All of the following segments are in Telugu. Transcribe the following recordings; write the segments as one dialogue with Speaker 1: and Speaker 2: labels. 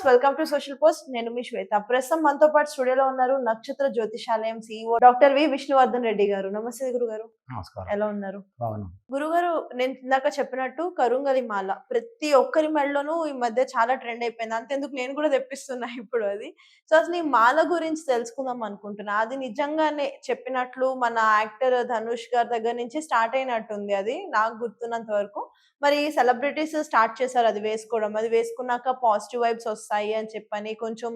Speaker 1: Viewers, welcome to social post. నేను మీ శ్వేత. ప్రస్తుతం మనతో పాటు స్టూడియోలో ఉన్నారు నక్షత్ర జ్యోతిషాలయం CEO doctor V Vishnuvardhan Reddy గారు. నమస్తే గురుగారు.
Speaker 2: నమస్కారం.
Speaker 1: ఎలా ఉన్నారు?
Speaker 2: బాగున్నాం.
Speaker 1: గురుగారు, నేను ఇందాక చెప్పినట్టు కరుంగలి మాల ప్రతి ఒక్కరి మెడలోనూ ఈ మధ్య చాలా ట్రెండ్ అయిపోయింది. అంతెందుకు నేను కూడా తెప్పిస్తున్నా ఇప్పుడు అది. సో అసలు ఈ మాల గురించి తెలుసుకుందాం అనుకుంటున్నా. అది నిజంగానే చెప్పినట్లు మన యాక్టర్ ధనుష్ గారి దగ్గర నుంచి స్టార్ట్ అయినట్టుంది అది నాకు గుర్తున్నంత వరకు. మరి సెలబ్రిటీస్ స్టార్ట్ చేశారు అది వేసుకోవడం. అది వేసుకున్నాక పాజిటివ్ వైబ్స్ వస్తాయి అని చెప్పని, కొంచెం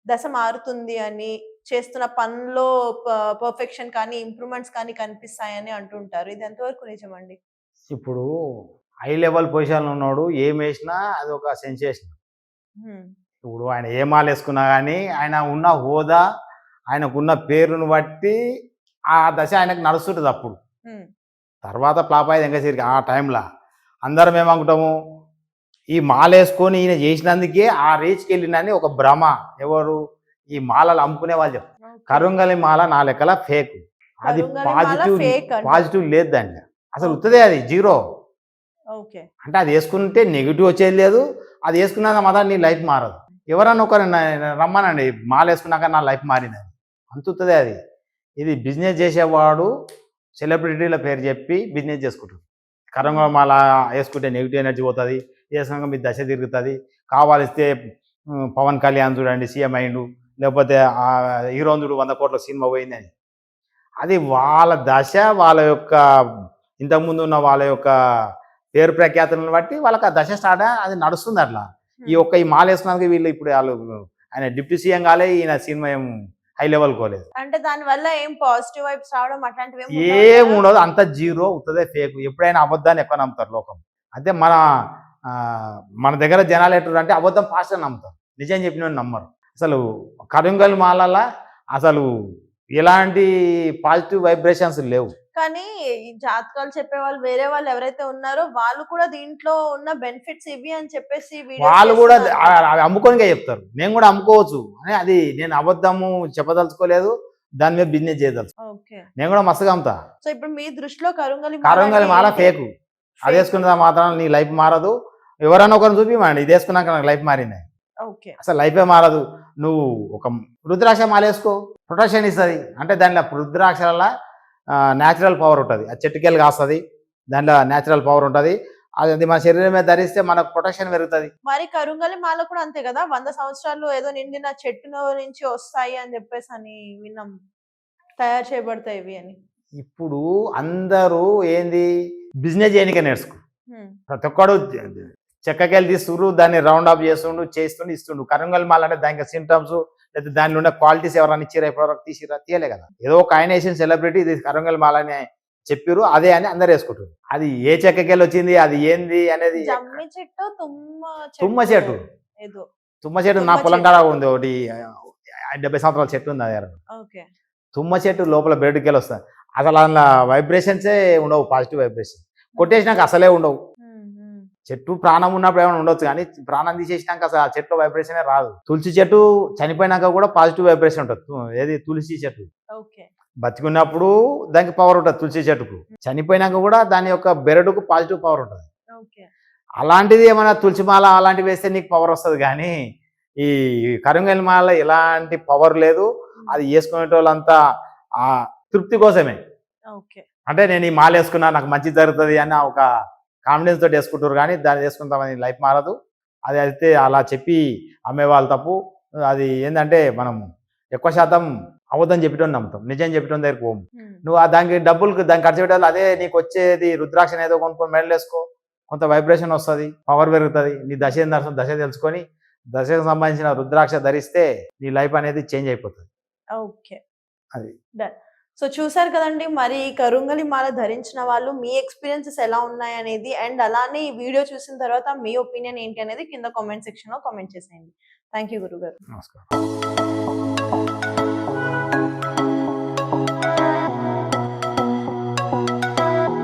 Speaker 1: దశ మారుతుంది అని, చేస్తున్న పనిలో పర్ఫెక్షన్ కానీ, ఇంప్రూవ్‌మెంట్స్ కానీ కనిపిస్తాయని అంటుంటారు. ఇది ఎంతవరకు నిజమండి?
Speaker 2: ఇప్పుడు హై లెవెల్ పొజిషన్‌లో ఉన్నోడు ఏమేసినా అదొక సెన్సేషన్.
Speaker 1: హ్మ్.
Speaker 2: ఇప్పుడు ఆయన ఏ మాలేసుకున్నా గానీ, ఆయన ఉన్న హోదా, ఆయనకున్న పేరును బట్టి ఆ దశ ఆయనకు నడుస్తుంటది అప్పుడు.
Speaker 1: హ్మ్.
Speaker 2: తర్వాత ఫ్లాప్ అయ్యేది ఎంగసిరికి ఆ టైంలో. అందరం ఏమనుకుంటాము, ఈ మాలేసుకొని ఈయన చేసినందుకే ఆ రీచ్‌కెళ్ళిండని ఒక భ్రమ. ఎవరు? ఈ మాలలు అమ్ముకునే వాళ్ళు చెప్తారు.
Speaker 1: ఓకే.
Speaker 2: కరుంగలి మాల నా లెక్కల ఫేక్. అది
Speaker 1: కరుంగలి మాల ఫేక్ అంటారు.
Speaker 2: పాజిటివ్ లేదు దాంట్లో. అసలు
Speaker 1: ఓకే.
Speaker 2: ఉత్తదే అది జీరో.
Speaker 1: ఓకే.
Speaker 2: అంటే అది వేసుకుంటే నెగిటివ్ వచ్చేది లేదు. అది వేసుకున్నాక మాత్రం నీ లైఫ్ మారదు. ఎవరన్నా ఒకరు రమ్మనండి, మాల వేసుకున్నాక నా లైఫ్ మారింది. అంతుతుంది అది. ఇది బిజినెస్ చేసేవాడు సెలబ్రిటీల పేరు చెప్పి బిజినెస్ చేసుకుంటాడు. కరంగలి మాల వేసుకుంటే నెగిటివ్ ఎనర్జీ పోతుంది, వేసుకున్నాక మీ దశ తిరుగుతుంది. కావాలిస్తే పవన్ కళ్యాణ్ చూడండి సీఎం అయిండు, లేకపోతే ఆ హీరోన్ చూడు 100 కోట్ల సినిమా పోయిందని. అది వాళ్ళ దశ, వాళ్ళ యొక్క ఇంతకుముందు ఉన్న వాళ్ళ యొక్క పేరు ప్రఖ్యాతులను బట్టి వాళ్ళకి ఆ దశ స్టార్ట్ అది నడుస్తుంది అట్లా. ఈ మాల వేసుకున్నందుకు వీళ్ళు ఇప్పుడు వాళ్ళు ఆయన డిప్యూటీ సీఎం కాలే, ఈయన సినిమా ఏం హై లెవెల్ కోలేదు.
Speaker 1: అంటే దాని వల్ల ఏం పాజిటివ్ వైబ్స్ రావడం అట్లాంటివి
Speaker 2: ఏం ఉండదు, అంత జీరో అవుతుంది ఫేక్. ఎప్పుడైనా అబద్ధాన్ని ఎక్కువ నమ్ముతారు లోకం. అంటే మన దగ్గర జనాలు ఎట్లంటే అబద్ధం ఫాస్ట్ అని నమ్ముతారు, నిజం చెప్పిన నమ్మరు. అసలు కరుంగల్ మాలల అసలు ఎలాంటి పాజిటివ్ వైబ్రేషన్స్ లేవు.
Speaker 1: కానీ ఈ జాతకాలు చెప్పే వాళ్ళు వేరే వాళ్ళు ఎవరైతే ఉన్నారో వాళ్ళు కూడా దీంట్లో ఉన్న బెనిఫిట్స్ ఇవి అని చెప్పేసి
Speaker 2: వాళ్ళు కూడా అవి అమ్ముకోనిగా చెప్తారు. నేను కూడా అమ్ముకోవచ్చు అని, అది నేను అబద్ధము చెప్పదలుచుకోలేదు, దాని మీద బిజినెస్ చేయదలుచు. నేను కూడా మస్తుగా అమ్ముతా.
Speaker 1: సో ఇప్పుడు మీ దృష్టిలో కరుంగలి
Speaker 2: మాల ఫేకు. అది వేసుకున్న మాత్రం నీ లైఫ్ మారదు. ఎవరైనా ఒకరిని చూపిమండి, ఇది వేసుకున్నాక నాకు లైఫ్ మారింది. అసలు లైఫే మారదు. నువ్వు ఒక రుద్రాక్ష మాల వేసుకో, ప్రొటెక్షన్ ఇస్తుంది. అంటే దాంట్లో రుద్రాక్షల న్యాచురల్ పవర్ ఉంటుంది. అది చెట్టుకెళ్ళి కాస్తుంది, దాంట్లో న్యాచురల్ పవర్ ఉంటుంది. అది మన శరీరం మీద ధరిస్తే మనకు ప్రొటెక్షన్ పెరుగుతుంది.
Speaker 1: మరి కరుంగలి మాల కూడా అంతే కదా, 100 సంవత్సరాలు ఏదో నిండిన చెట్టు నుంచి వస్తాయి అని చెప్పేసి అని విన్నాం, తయారు చేయబడతాయి ఇవి అని.
Speaker 2: ఇప్పుడు అందరూ ఏంది బిజినెస్ చేయనికే నేర్చుకో. ప్రతి ఒక్కడు చెక్కకెళ్ళి తీస్తురు, దాన్ని రౌండ్ అప్ చేస్తుండు ఇస్తుండు. కరుంగలి మాల అంటే దానికి సింటమ్స్ లేదా దానిలో ఉన్న క్వాలిటీస్ ఎవరైనా ఇచ్చిరా, ఇప్పటివరకు తీయలే కదా. ఏదో ఒక ఆయన వేసిన సెలబ్రిటీ ఇది కరుంగలి మాల అని చెప్పారు, అదే అని అందరు వేసుకుంటారు. అది ఏ చెక్కకెళ్ళి వచ్చింది, అది ఏంది అనేది. తుమ్మ చెట్టు నా పొలం కాడ ఉంది ఒకటి, 70 సంవత్సరాల చెట్టు ఉంది. అది తుమ్మ చెట్టు లోపల బెడ్కి వెళ్ళి వస్తుంది. అసలు అందులో వైబ్రేషన్సే ఉండవు, పాజిటివ్ వైబ్రేషన్. కొట్టేసినాక అసలే ఉండవు. చెట్టు ప్రాణం ఉన్నప్పుడు ఏమైనా ఉండొచ్చు, కానీ ప్రాణం తీసేసినాక అసలు ఆ చెట్టు వైబ్రేషనే రాదు. తులసి చెట్టు చనిపోయినాక కూడా పాజిటివ్ వైబ్రేషన్ ఉంటుంది. ఏది తులసి చెట్టు బతికున్నప్పుడు దానికి పవర్ ఉంటుంది, తులసి చెట్టుకు. చనిపోయినాక కూడా దాని యొక్క బెరడుకు పాజిటివ్ పవర్ ఉంటుంది. అలాంటిది ఏమైనా తులసి మాల అలాంటివి వేస్తే నీకు పవర్ వస్తుంది, కానీ ఈ కరుంగలి మాల ఎలాంటి పవర్ లేదు. అది వేసుకునే వాళ్ళంతా ఆ తృప్తి కోసమే. అంటే నేను ఈ మాల వేసుకున్నా నాకు మంచి జరుగుతుంది అన్న ఒక కాన్ఫిడెన్స్ తోటి వేసుకుంటారు, కానీ దాన్ని వేసుకుంటామని లైఫ్ మారదు. అది అయితే అలా చెప్పి అమ్మేవాళ్ళు తప్పు. అది ఏంటంటే మనం ఎక్కువ శాతం అబద్ధం చెప్పడం నమ్ముతాం, నిజం చెప్పడం దగ్గరికి పోము. నువ్వు దానికి దానికి ఖర్చు పెట్టాలి. అదే నీకు వచ్చేది రుద్రాక్ష ఏదో కొనుక్కొని మెడల్ వేసుకో, కొంత వైబ్రేషన్ వస్తుంది, పవర్ పెరుగుతుంది. నీ దశ దశ తెలుసుకొని దశకు సంబంధించిన రుద్రాక్ష ధరిస్తే నీ లైఫ్ అనేది చేంజ్ అయిపోతుంది. అది
Speaker 1: సో చూసారు కదండి, మరి కరుంగలి మాల ధరించిన వాళ్ళు మీ ఎక్స్పీరియన్సెస్ ఎలా ఉన్నాయి అనేది, అండ్ అలానే ఈ వీడియో చూసిన తర్వాత మీ ఒపీనియన్ ఏంటి అనేది కింద కామెంట్ సెక్షన్ లో కామెంట్ చేసేయండి. థ్యాంక్ యూ గురుగారు.
Speaker 2: నమస్కారం.